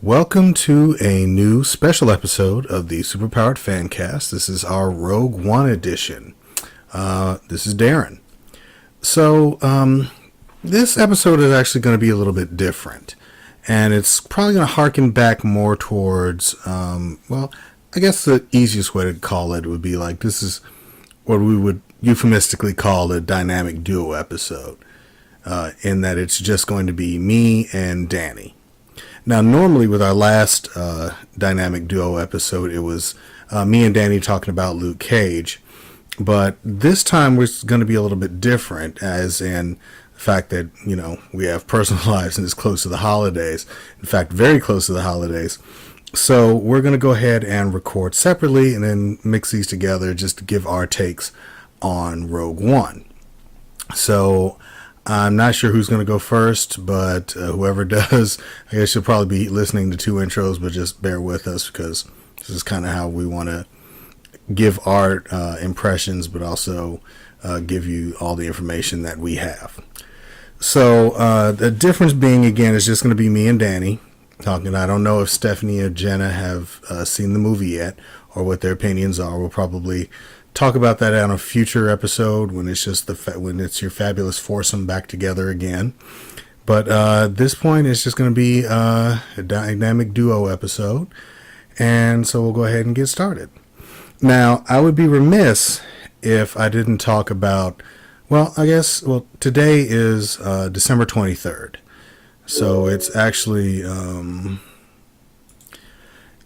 Welcome to a new special episode of the Superpowered Fancast. This is our Rogue One edition. This is Deron. So, this episode is actually going to be a little bit different. And it's probably going to harken back more towards, I guess the easiest way to call it would be like this is what we would euphemistically call a dynamic duo episode. In that it's just going to be me and Danny. Now, normally with our last dynamic duo episode, it was me and Danny talking about Luke Cage. But this time we're going to be a little bit different, as in the fact that, we have personal lives and it's close to the holidays. In fact, very close to the holidays. So we're going to go ahead and record separately and then mix these together just to give our takes on Rogue One. So I'm not sure who's going to go first, but whoever does, I guess you'll probably be listening to two intros, but just bear with us because this is kind of how we want to give our impressions, but also give you all the information that we have. So the difference being, again, is just going to be me and Danny talking. I don't know if Stephanie or Jenna have seen the movie yet or what their opinions are. We'll probably talk about that on a future episode when it's just when it's your fabulous foursome back together again. But at this point, it's just going to be a dynamic duo episode, and so we'll go ahead and get started. Now, I would be remiss if I didn't talk about. Today is December 23rd, so it's actually.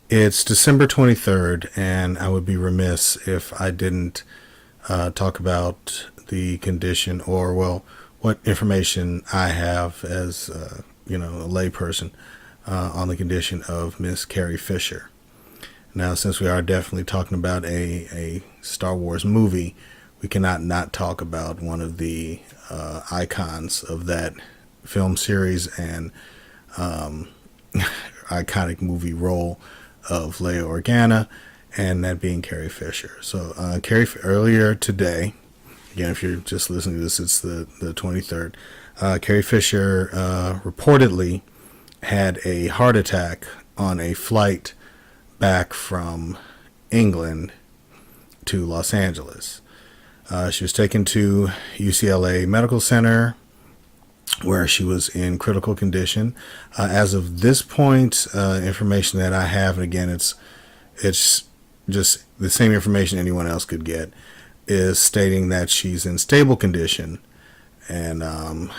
It's December 23rd, and I would be remiss if I didn't talk about the condition or, what information I have as, a layperson on the condition of Miss Carrie Fisher. Now, since we are definitely talking about a Star Wars movie, we cannot not talk about one of the icons of that film series and iconic movie role of Leia Organa, and that being Carrie Fisher. So earlier today, again, if you're just listening to this, it's the 23rd, Carrie Fisher reportedly had a heart attack on a flight back from England to Los Angeles. She was taken to UCLA Medical Center, where she was in critical condition. As of this point, information that I have, and again, it's just the same information anyone else could get, is stating that she's in stable condition, and I'm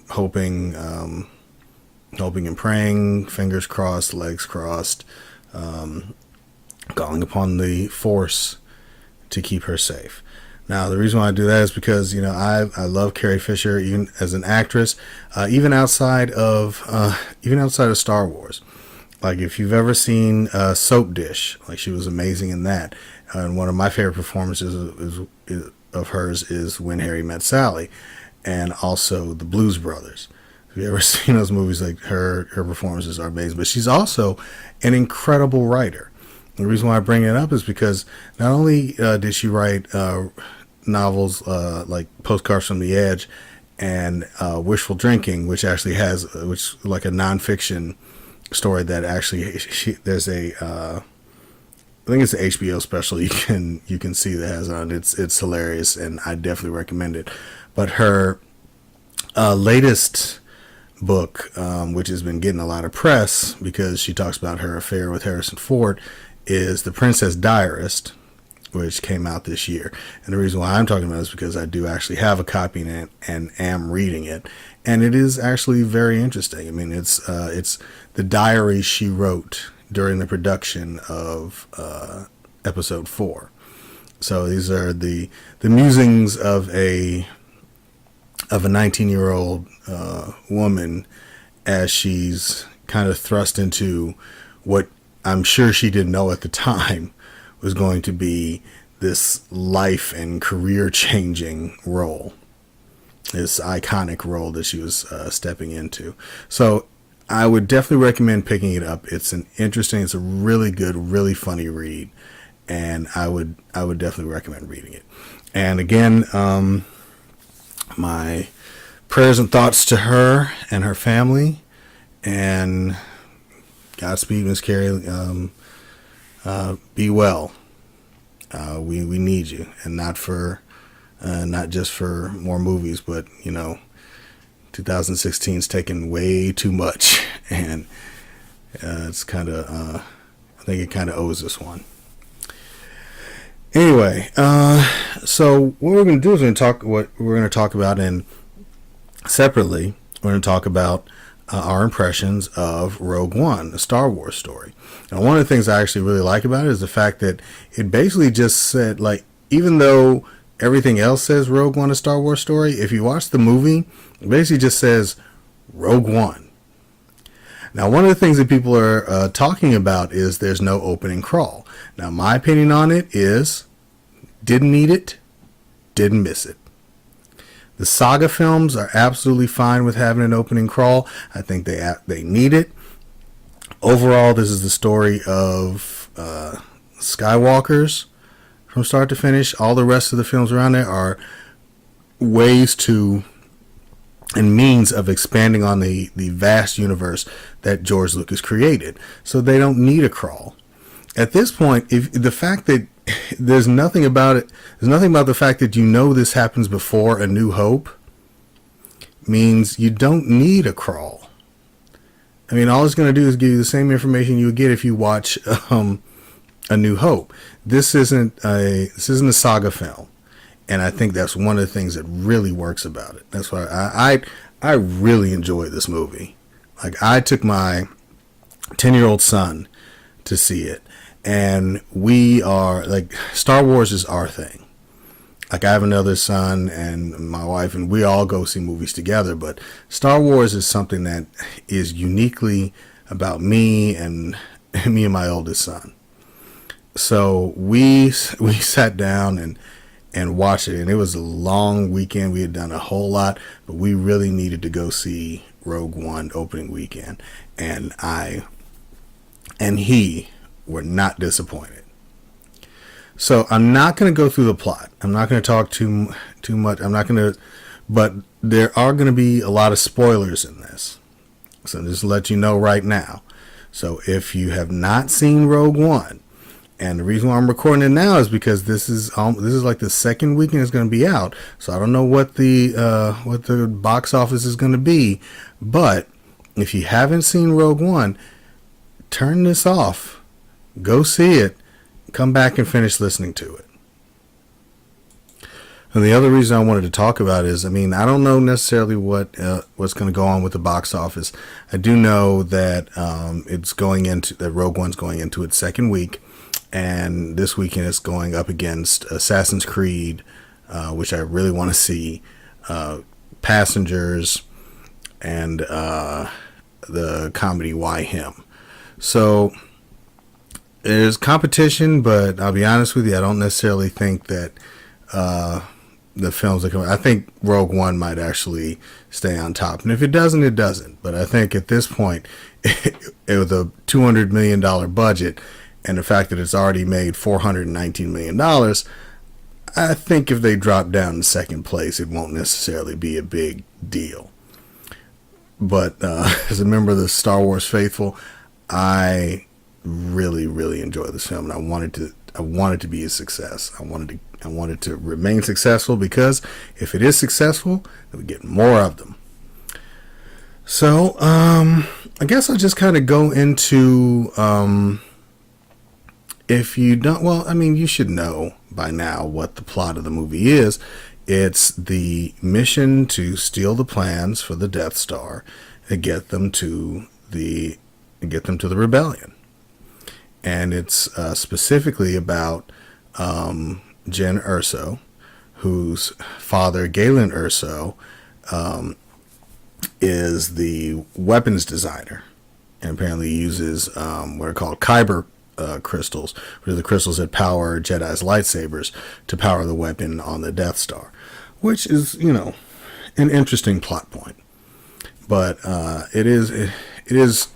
hoping and praying, fingers crossed, legs crossed, calling upon the Force to keep her safe. Now, the reason why I do that is because, I love Carrie Fisher, even as an actress, even outside of Star Wars. Like, if you've ever seen Soap Dish, like, she was amazing in that. And one of my favorite performances of hers is When Harry Met Sally, and also The Blues Brothers. If you've ever seen those movies, like, her performances are amazing. But she's also an incredible writer. The reason why I bring it up is because not only did she write novels like Postcards from the Edge and Wishful Drinking, which actually has like a nonfiction story that actually there's a I think it's an HBO special you can see that has on it. It's hilarious, and I definitely recommend it. But her latest book, which has been getting a lot of press because she talks about her affair with Harrison Ford, is The Princess Diarist, which came out this year. And the reason why I'm talking about it is because I do actually have a copy and am reading it. And it is actually very interesting. I mean, it's the diary she wrote during the production of episode 4. So these are the musings of a 19-year-old woman as she's kind of thrust into what I'm sure she didn't know at the time was going to be this life and career changing role, this iconic role that she was stepping into. So I would definitely recommend picking it up. It's a really good, really funny read, and I would definitely recommend reading it. And again, my prayers and thoughts to her and her family, and Godspeed, Miss Carrie. Be well. We need you, and not just for more movies, but 2016's taken way too much, and it's kind of I think it kind of owes us one. Anyway, so what we're going to do is we're going to talk about, and separately we're going to talk about our impressions of Rogue One, the Star Wars story. And one of the things I actually really like about it is the fact that it basically just said, like, even though everything else says Rogue One, a Star Wars story, if you watch the movie, it basically just says Rogue One. Now, one of the things that people are talking about is there's no opening crawl. Now, my opinion on it is, didn't need it, didn't miss it. The saga films are absolutely fine with having an opening crawl. I think they need it. Overall, this is the story of Skywalkers from start to finish. All the rest of the films around there are ways to and means of expanding on the vast universe that George Lucas created. So they don't need a crawl. At this point, if the fact that there's nothing about the fact that this happens before A New Hope means you don't need a crawl. I mean, all it's going to do is give you the same information you would get if you watch A New Hope. This isn't a saga film, and I think that's one of the things that really works about it. That's why I really enjoyed this movie. Like, I took my 10-year-old son to see it, and we are like, Star Wars is our thing. Like, I have another son and my wife, and we all go see movies together, but Star Wars is something that is uniquely about me and my oldest son. So we sat down and watched it, and it was a long weekend. We had done a whole lot, but we really needed to go see Rogue One opening weekend, and he were not disappointed. So I'm not going to go through the plot. I'm not going to talk too much. But there are going to be a lot of spoilers in this. So just to let you know right now. So if you have not seen Rogue One, and the reason why I'm recording it now is because this is like the second weekend it's going to be out. So I don't know what the box office is going to be, but if you haven't seen Rogue One, turn this off. Go see it. Come back and finish listening to it. And the other reason I wanted to talk about is, I mean, I don't know necessarily what's going to go on with the box office. I do know that that Rogue One's going into its second week, and this weekend it's going up against Assassin's Creed, which I really want to see, Passengers, and the comedy Why Him. So there's competition, but I'll be honest with you, I don't necessarily think that the films that come. I think Rogue One might actually stay on top, and if it doesn't, it doesn't. But I think at this point, with a $200 million budget and the fact that it's already made $419 million, I think if they drop down to second place, it won't necessarily be a big deal. But as a member of the Star Wars faithful, I really, really enjoy this film, and I wanted to be a success. I wanted to remain successful, because if it is successful, then we get more of them. So I guess I'll just kind of go into, if you don't, well, I mean, you should know by now what the plot of the movie is. It's the mission to steal the plans for the Death Star and get them to the rebellion. And it's specifically about Jyn Erso, whose father, Galen Erso, is the weapons designer, and apparently uses what are called Kyber crystals, which are the crystals that power Jedi's lightsabers, to power the weapon on the Death Star, which is, an interesting plot point. But it is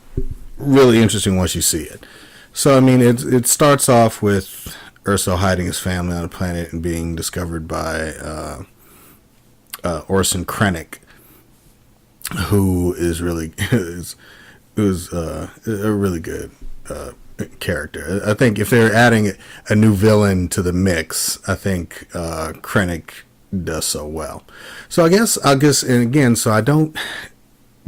really interesting once you see it. So, I mean, it starts off with Erso hiding his family on a planet and being discovered by Orson Krennic, who is really it was a really good character. I think if they're adding a new villain to the mix, I think Krennic does so well. So I guess, and again, so I don't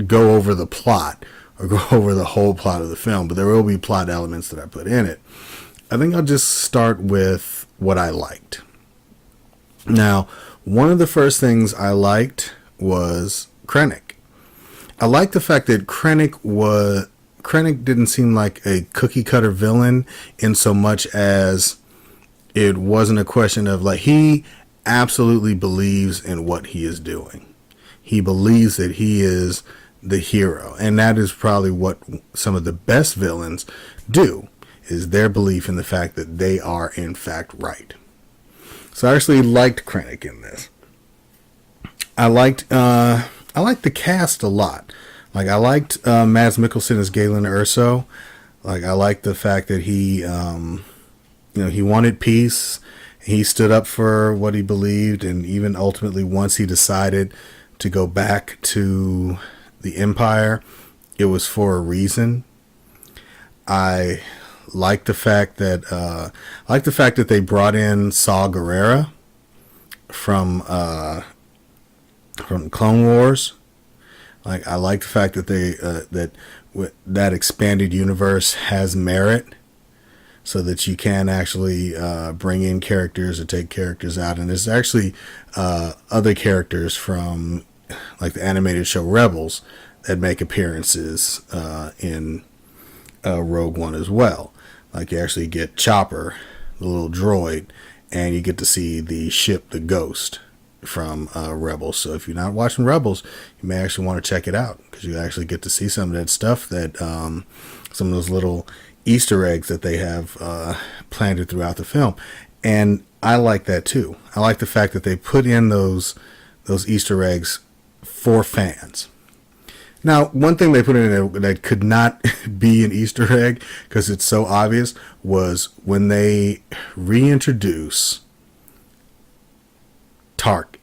go over the plot or go over the whole plot of the film, but there will be plot elements that I put in it. I think I'll just start with what I liked. Now, one of the first things I liked was Krennic. I like the fact that Krennic didn't seem like a cookie cutter villain in so much as it wasn't a question of like, he absolutely believes in what he is doing. He believes that he is the hero, and that is probably what some of the best villains do, is their belief in the fact that they are in fact right. So I actually liked Krennic in this. I liked the cast a lot. Like, I liked Mads Mikkelsen as Galen Erso. Like, I liked the fact that he he wanted peace. He stood up for what he believed, and even ultimately, once he decided to go back to the Empire, it was for a reason. I like the fact that they brought in Saw Gerrera from Clone Wars. Like, I like the fact that that expanded universe has merit, so that you can actually bring in characters or take characters out, and there's actually other characters from like the animated show Rebels that make appearances in Rogue One as well. Like, you actually get Chopper, the little droid, and you get to see the ship, the Ghost, from Rebels. So if you're not watching Rebels, you may actually want to check it out, because you actually get to see some of that stuff, that some of those little Easter eggs that they have planted throughout the film. And I like that too. I like the fact that they put in those Easter eggs for fans. Now, one thing they put in there that could not be an Easter egg, because it's so obvious, was when they reintroduce Tarkin,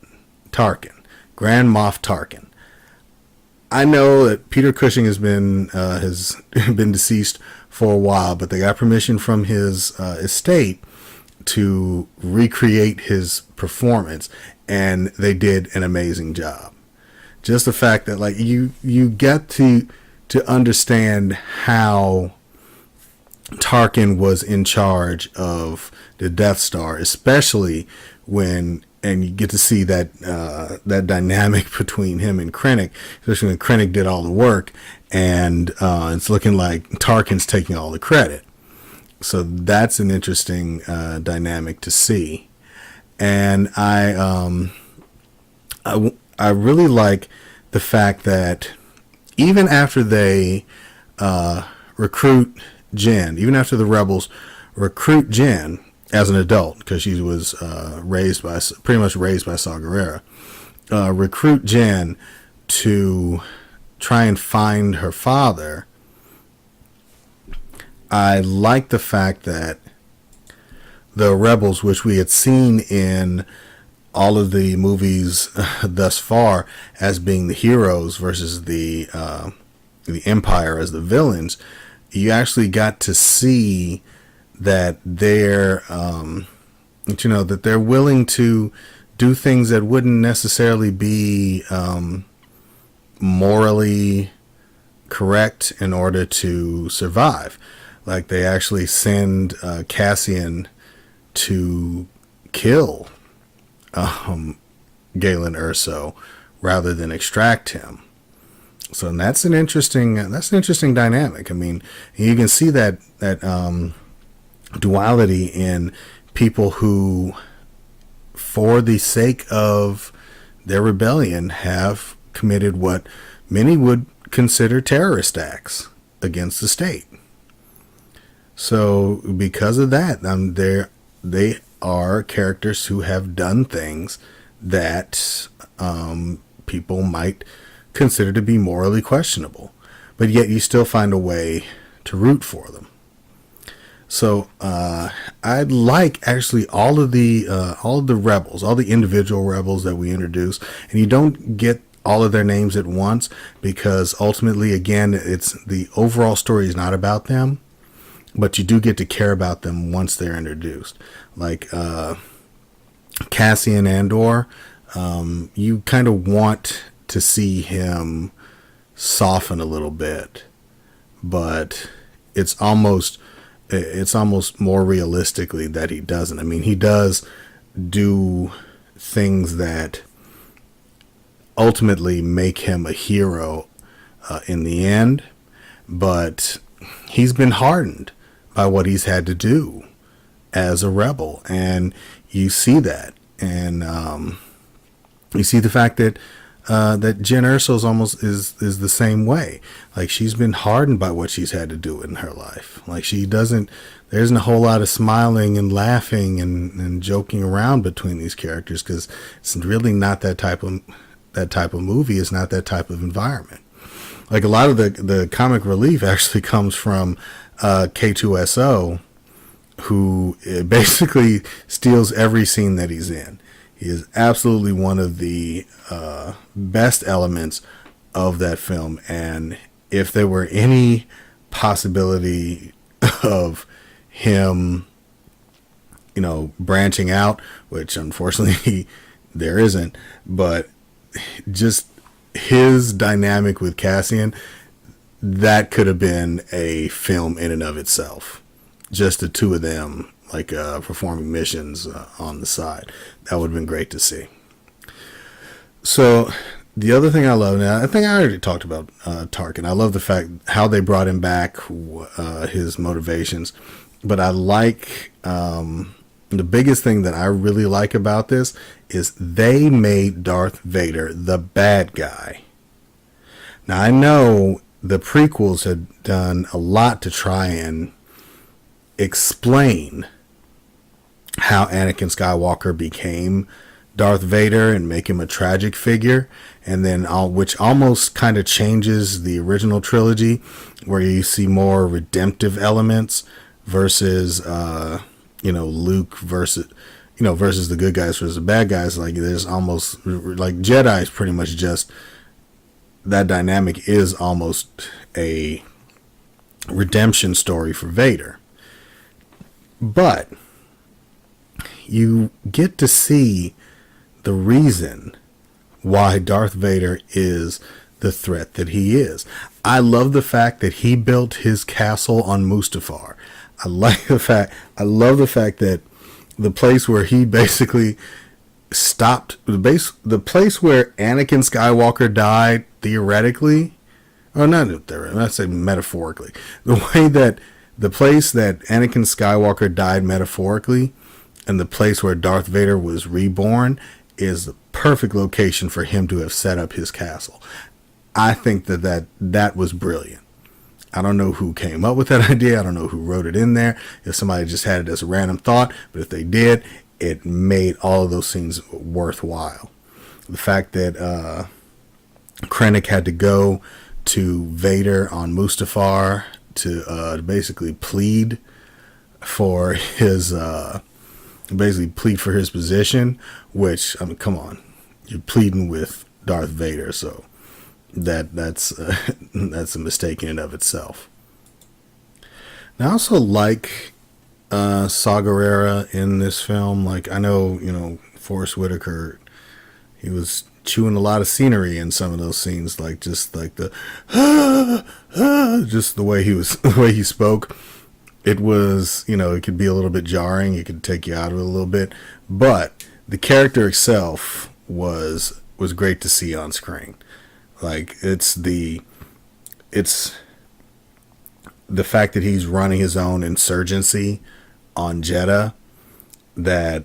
Grand Moff Tarkin. I know that Peter Cushing has been deceased for a while, but they got permission from his estate to recreate his performance, and they did an amazing job. Just the fact that, like, you get to understand how Tarkin was in charge of the Death Star, especially and you get to see that dynamic between him and Krennic, especially when Krennic did all the work, and it's looking like Tarkin's taking all the credit. So that's an interesting dynamic to see, and I really like the fact that even after they recruit Jen, even after the rebels recruit Jen as an adult, because she was pretty much raised by Saw Gerrera, recruit Jen to try and find her father. I like the fact that the rebels, which we had seen in all of the movies thus far as being the heroes versus the Empire as the villains, you actually got to see that they're that they're willing to do things that wouldn't necessarily be morally correct in order to survive. Like, they actually send Cassian to kill Galen Erso rather than extract him. So that's an interesting dynamic. I mean, you can see that duality in people who, for the sake of their rebellion, have committed what many would consider terrorist acts against the state. So because of that, they are characters who have done things that people might consider to be morally questionable, but yet you still find a way to root for them. So I'd like actually all of the rebels, all the individual rebels that we introduce, and you don't get all of their names at once, because ultimately, again, it's the overall story is not about them, but you do get to care about them once they're introduced. Like Cassian Andor, you kind of want to see him soften a little bit, but it's almost more realistically that he doesn't. I mean, he does do things that ultimately make him a hero in the end, but he's been hardened by what he's had to do as a rebel, and you see that, and you see the fact that that Jen Erso's almost is the same way. Like, she's been hardened by what she's had to do in her life. Like, there isn't a whole lot of smiling and laughing and joking around between these characters, because it's really not that type of movie. It's not that type of environment. Like, a lot of the comic relief actually comes from K2SO, who basically steals every scene that he's in. He is absolutely one of the best elements of that film. And if there were any possibility of him, branching out, which unfortunately there isn't, but just his dynamic with Cassian, that could have been a film in and of itself. Just the two of them, like performing missions on the side. That would have been great to see. So the other thing I love, now I think I already talked about Tarkin. I love the fact how they brought him back, his motivations. But I like, the biggest thing that I really like about this is they made Darth Vader the bad guy. Now, I know the prequels had done a lot to try and explain how Anakin Skywalker became Darth Vader and make him a tragic figure, and then which almost kind of changes the original trilogy, where you see more redemptive elements versus Luke versus the good guys versus the bad guys. Like, there's almost like Jedi is pretty much just that dynamic is almost a redemption story for Vader. But you get to see the reason why Darth Vader is the threat that he is. I love the fact that he built his castle on Mustafar. I love the fact that the place where he basically stopped, the place where Anakin Skywalker died, theoretically, or not theoretically, I say metaphorically, the place that Anakin Skywalker died metaphorically, and the place where Darth Vader was reborn, is the perfect location for him to have set up his castle. I think that was brilliant. I don't know who came up with that idea. I don't know who wrote it in there. If somebody just had it as a random thought, but if they did, it made all of those scenes worthwhile. The fact that Krennic had to go to Vader on Mustafar to basically plead for his position, which, I mean, come on, you're pleading with Darth Vader, so that's a mistake in and of itself. Now, I also like Saw Gerrera in this film. Like, I know, Forrest Whitaker, he was chewing a lot of scenery in some of those scenes, like just like the just the way he spoke. It was, it could be a little bit jarring. It could take you out of it a little bit, but the character itself was great to see on screen. Like, it's the fact that he's running his own insurgency on Jeddah that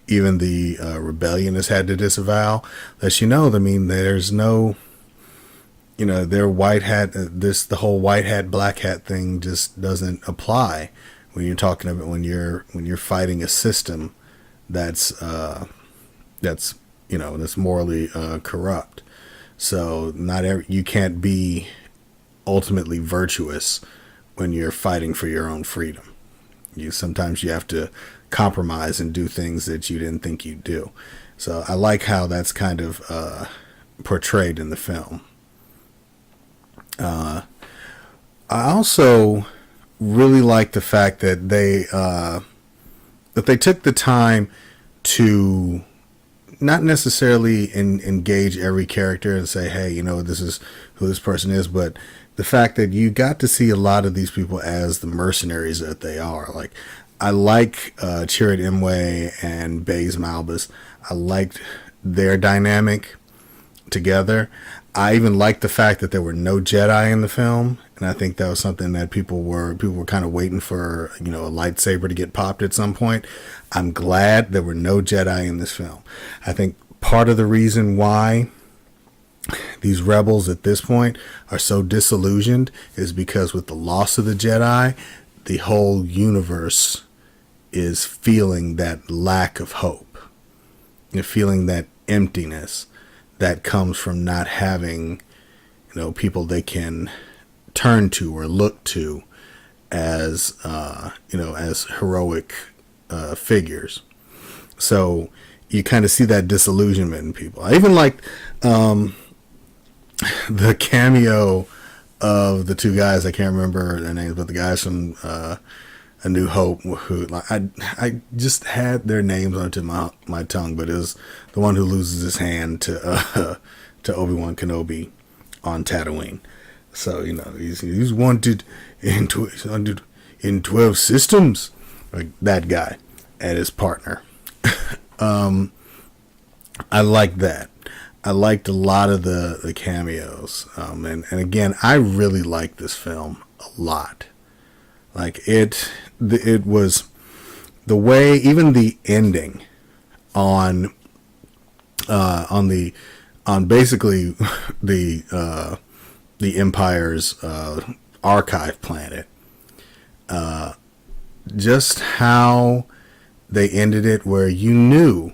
even the rebellion has had to disavow. That, I mean, there's no, their white hat, the whole white hat, black hat thing just doesn't apply when you're talking about, when you're fighting a system that's morally corrupt. So you can't be ultimately virtuous when you're fighting for your own freedom. Sometimes you have to compromise and do things that you didn't think you'd do. So I like how that's kind of portrayed in the film. I also really like the fact that they took the time to not necessarily engage every character and say, hey, this is who this person is, but the fact that you got to see a lot of these people as the mercenaries that they are. Like, I like Chirrut Imwe and Baze Malbus. I liked their dynamic together. I even liked the fact that there were no Jedi in the film, and I think that was something that people were kind of waiting for, a lightsaber to get popped at some point. I'm glad there were no Jedi in this film. I think part of the reason why these rebels at this point are so disillusioned is because with the loss of the Jedi, the whole universe is feeling that lack of hope. You're feeling that emptiness that comes from not having, people they can turn to or look to as, as heroic figures. So you kind of see that disillusionment in people. I even liked the cameo of the two guys. I can't remember their names, but the guys from A New Hope, who I just had their names onto my tongue, but it was the one who loses his hand to Obi-Wan Kenobi on Tatooine. So he's wanted in 12 systems, like that guy and his partner. I like that. I liked a lot of the cameos, and again, I really liked this film a lot. Like it was the way, even the ending on basically the Empire's archive planet. Just how they ended it, where you knew.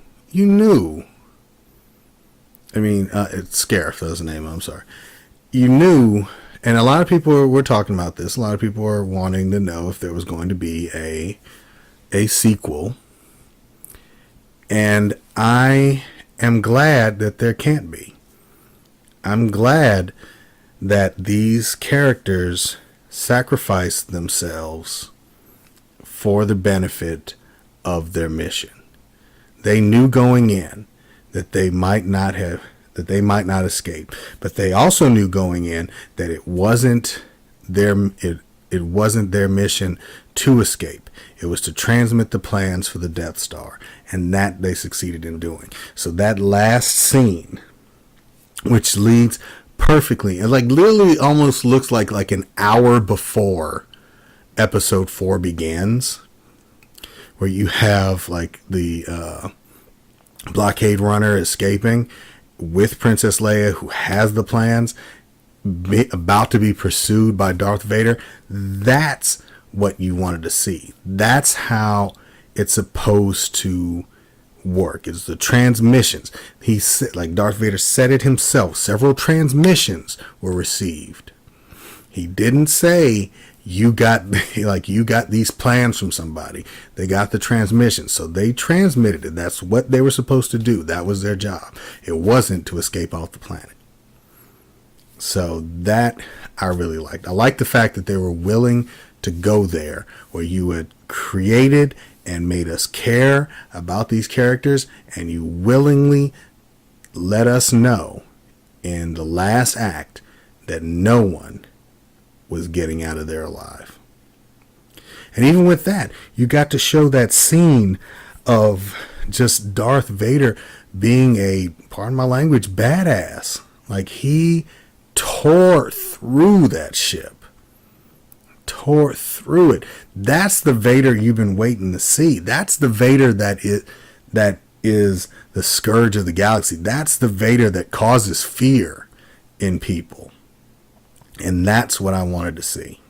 I mean, it's Scarif, that's the name. I'm sorry. You knew. And a lot of people were talking about this. A lot of people were wanting to know if there was going to be a sequel. And I am glad that there can't be. I'm glad that these characters sacrificed themselves for the benefit of their mission. They knew going in that they might not escape, but they also knew going in that it wasn't their mission to escape. It was to transmit the plans for the Death Star, and that they succeeded in doing. So that last scene, which leads perfectly, and like literally almost looks like an hour before episode 4 begins, where you have like the blockade runner escaping with Princess Leia, who has the plans, about to be pursued by Darth Vader. That's what you wanted to see. That's how it's supposed to work. It's the transmissions. He said, like Darth Vader said it himself, several transmissions were received. He didn't say you got these plans from somebody. They got the transmission, so they transmitted it. That's what they were supposed to do. That was their job. It wasn't to escape off the planet. So that I really liked. I liked the fact that they were willing to go there, where you had created and made us care about these characters, and you willingly let us know in the last act that no one was getting out of there alive. And even with that, you got to show that scene of just Darth Vader being a, pardon my language, badass. Like, he tore through that ship. Tore through it. That's the Vader you've been waiting to see. That's the Vader that is the scourge of the galaxy. That's the Vader that causes fear in people. And that's what I wanted to see.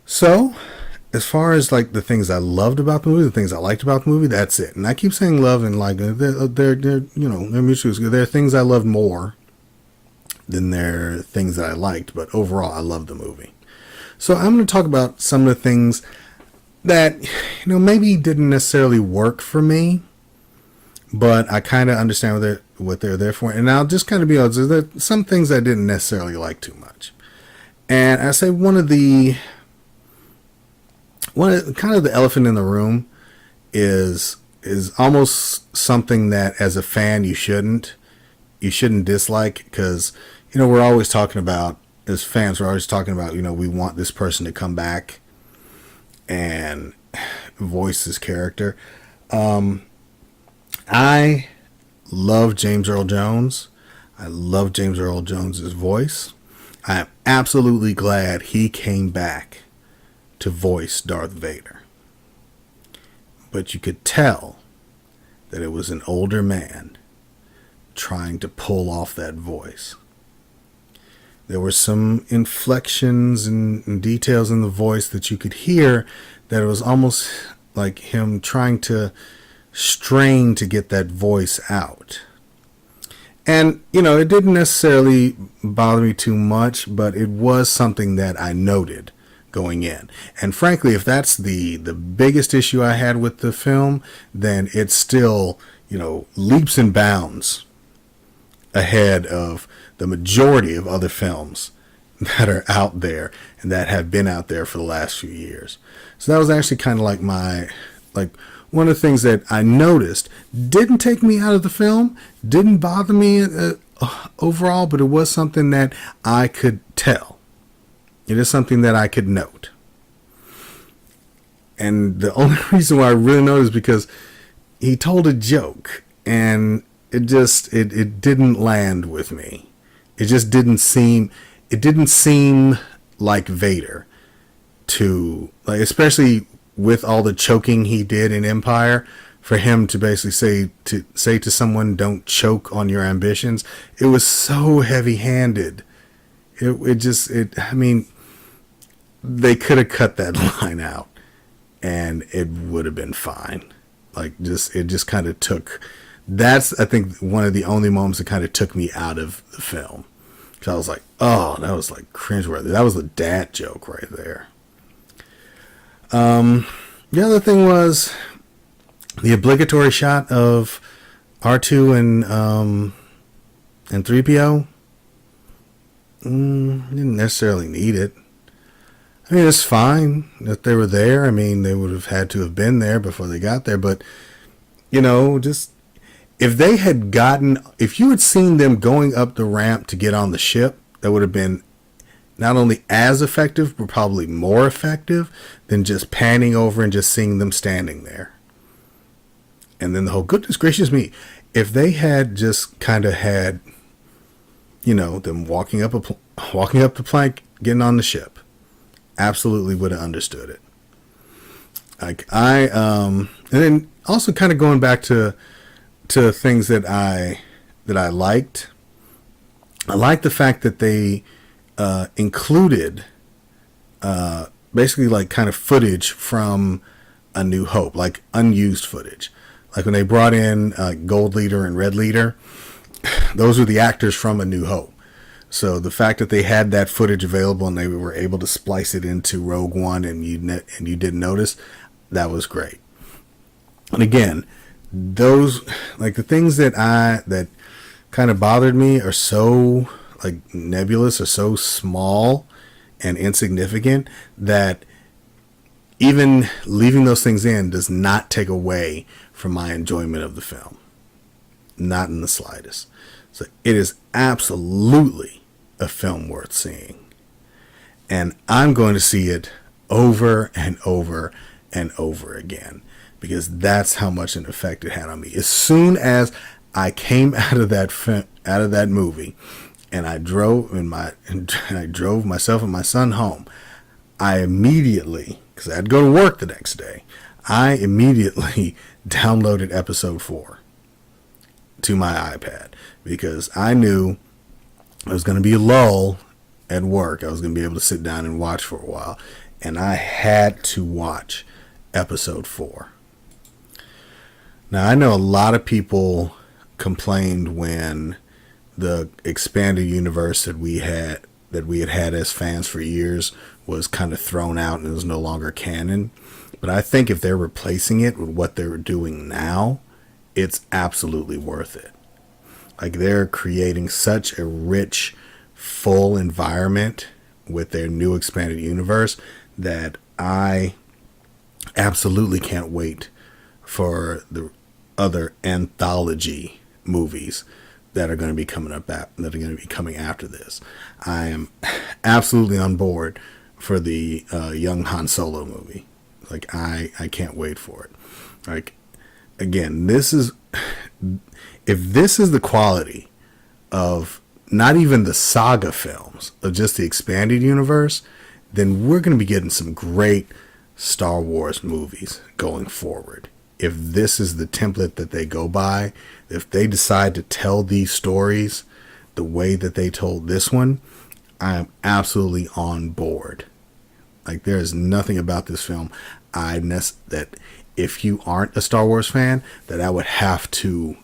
So, as far as like the things I loved about the movie, the things I liked about the movie, that's it. And I keep saying love, and like they're mutually. There are things I loved more than there are things that I liked, but overall I loved the movie. So I'm going to talk about some of the things that maybe didn't necessarily work for me, but I kind of understand what they're there for. And I'll just kind of be honest, there are some things I didn't necessarily like too much. And I say one of kind of the elephant in the room is almost something that as a fan you shouldn't dislike, because we're always talking about, as fans, we're always talking about, we want this person to come back and voice this character. I love James Earl Jones. I love James Earl Jones's voice. I am absolutely glad he came back to voice Darth Vader. But you could tell that it was an older man trying to pull off that voice. There were some inflections and details in the voice that you could hear that it was almost like him trying to strain to get that voice out. And, it didn't necessarily bother me too much, but it was something that I noted going in. And frankly, if that's the biggest issue I had with the film, then it's still, leaps and bounds ahead of the majority of other films that are out there and that have been out there for the last few years. So that was actually kind of like one of the things that I noticed. Didn't take me out of the film, didn't bother me overall, but it was something that I could tell. It is something that I could note. And the only reason why I really noticed is because he told a joke and it didn't land with me. It just didn't seem like Vader to, like, especially with all the choking he did in Empire, for him to basically say to someone, don't choke on your ambitions. It was so heavy-handed. I mean, they could have cut that line out and it would have been fine. It just kind of took, that's, I think, one of the only moments that kind of took me out of the film. Because I was like, oh, that was like cringeworthy. That was a dad joke right there. The other thing was the obligatory shot of R2 and 3PO. Didn't necessarily need it. I mean, it's fine that they were there. I mean, they would have had to have been there before they got there. But, just if you had seen them going up the ramp to get on the ship, that would have been not only as effective, but probably more effective than just panning over and just seeing them standing there. And then the whole, goodness gracious me, if they had just kind of had, them walking up the plank, getting on the ship, absolutely would have understood it. And then also kind of going back to things that I liked. I liked the fact that they included basically like kind of footage from A New Hope, like unused footage. Like when they brought in Gold Leader and Red Leader, those were the actors from A New Hope. So the fact that they had that footage available and they were able to splice it into Rogue One and you didn't notice, that was great. And again, those, like, the things that kind of bothered me are so like nebulous or so small and insignificant that even leaving those things in does not take away from my enjoyment of the film. Not in the slightest. So it is absolutely a film worth seeing. And I'm going to see it over and over and over again, because that's how much an effect it had on me. As soon as I came out of that movie and I drove myself and my son home, I immediately, because I had to go to work the next day, I immediately downloaded episode 4 to my iPad, because I knew it was going to be a lull at work. I was going to be able to sit down and watch for a while, and I had to watch episode 4. Now, I know a lot of people complained when the expanded universe that we had as fans for years was kind of thrown out and it was no longer canon. But I think if they're replacing it with what they're doing now, it's absolutely worth it. Like, they're creating such a rich, full environment with their new expanded universe that I absolutely can't wait for the other anthology movies that are going to be coming up that are going to be coming after this. I am absolutely on board for the young Han Solo movie. Like, I can't wait for it. Like, again, this is, if this is the quality of not even the saga films, of just the expanded universe, then we're going to be getting some great Star Wars movies going forward. If this is the template that they go by, if they decide to tell these stories the way that they told this one, I am absolutely on board. Like, there is nothing about this film that if you aren't a Star Wars fan, that I would have to,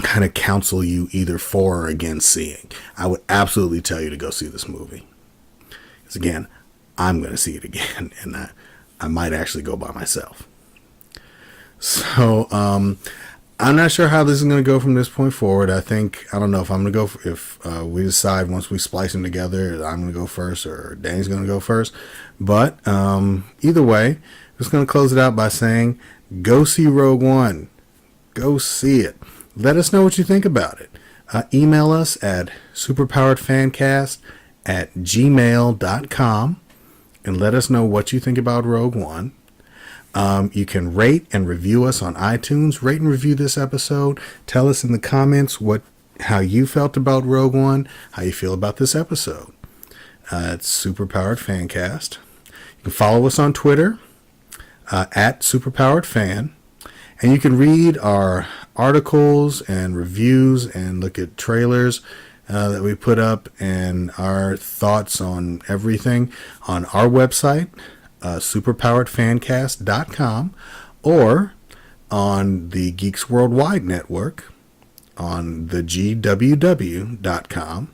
kind of counsel you either for or against seeing. I would absolutely tell you to go see this movie. Because again, I'm going to see it again, and I might actually go by myself. So, I'm not sure how this is going to go from this point forward. I don't know if I'm going to go, if we decide once we splice them together, I'm going to go first or Danny's going to go first. But either way, I'm just going to close it out by saying, go see Rogue One. Go see it. Let us know what you think about it. Email us at superpoweredfancast@gmail.com and let us know what you think about Rogue One. You can rate and review us on iTunes. Rate and review this episode. Tell us in the comments how you felt about Rogue One, how you feel about this episode. It's Superpowered Fancast. You can follow us on Twitter at SuperpoweredFan. And you can read our articles and reviews and look at trailers that we put up and our thoughts on everything on our website, superpoweredfancast.com, or on the Geeks Worldwide Network on the GWW.com.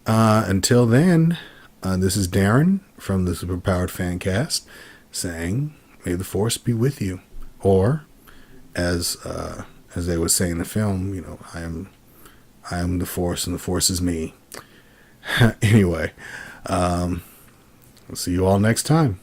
Until then, this is Deron from the Superpowered Fancast saying, may the Force be with you. Or, as they would say in the film, I am the Force and the Force is me. Anyway, I'll see you all next time.